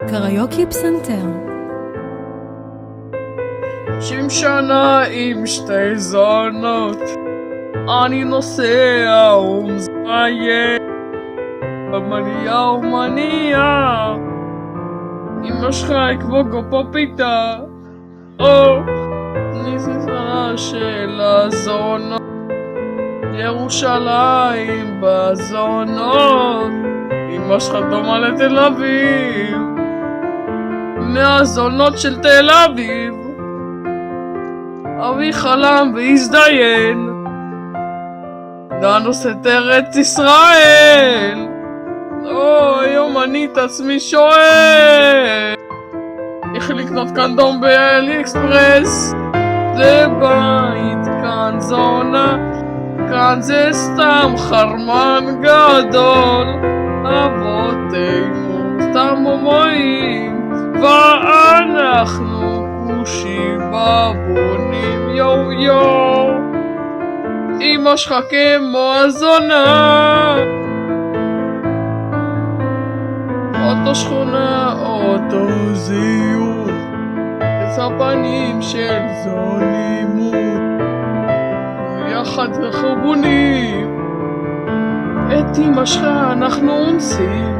קריוקי פסנתר 50 שנה עם שתי זונות, אני נוסע ומזיין במניעה ומניעה. אמא שלך היא כמו גופופיתה, ניסיסה של הזונות, ירושלים בזונות. אמא שלך דומה לתל אביב, מהזונות של תל אביב. אבי חלם והזדיין, דנוס את ארץ ישראל. היום אני את עצמי שואל, איך לקנות קנדום באלי אקספרס? זה בית, כאן זונה, כאן זה סתם חרמן גדול. אבותינו סתם הומואים, ואנחנו כושים בבונים יו יו. אמא שלך כמו הזונה, אותו שכונה, אותו זיון, הפנים של זולימות, יחד אנחנו בונים את אמא שלך. אנחנו אונסים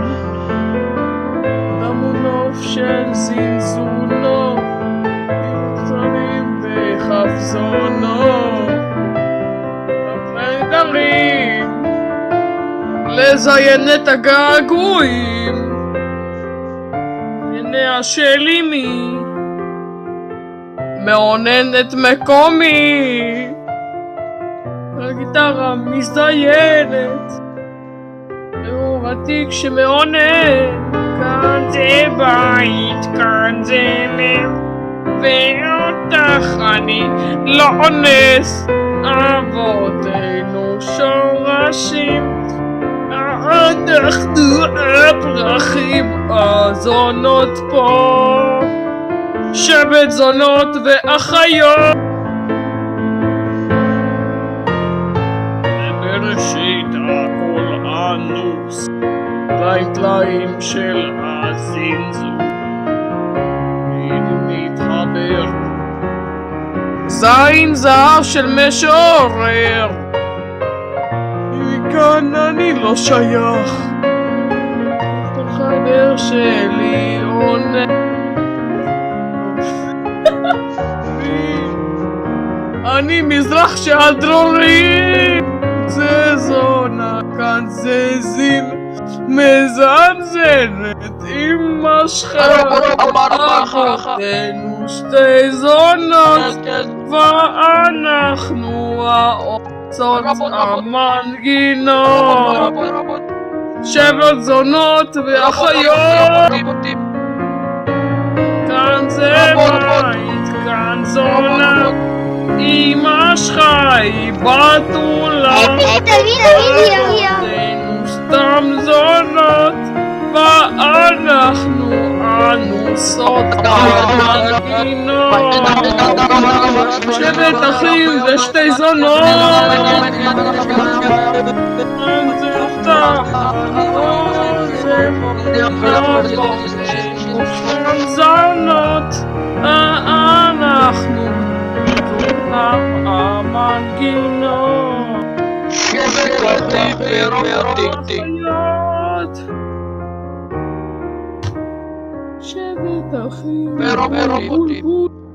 דמונוף של זינזונות, קטנים וחפזונות, נהדרים לזיין את הגעגועים. עיניה של אמי מעונן את מקומי, הגיטרה מזדיינת, לאור התיק שמעונן. כאן זה בית, כאן זה לב, ואותך אני לא אונס. אבותינו שורשים, אנחנו הפרחים. הזונות פה, שבט זונות ואחיות. בראשית הכל אנוס, טלאים טלאים של הזינזון, מתחבר זין זהב של משורר. מכאן אני לא שייך, החבר שלי עונה. אני מזרח שעל דרורי, זה זונה, כאן זה זין מזנזנת. אמא שלך אבותינו שתי זונות, ואנחנו האוצות המנגינות. שבט זונות ואחיות, כאן זה בית, כאן זונה. אמא שלך היא בתולה, אבותינו סתם זונות, ואנחנו אנוסות המנגינות. שבט אחים זה שתי זונות, זה הובטח סתם זונות, אנחנו המנגינות. שבט אחים ורוחיות, שבט אחים ורוחיות.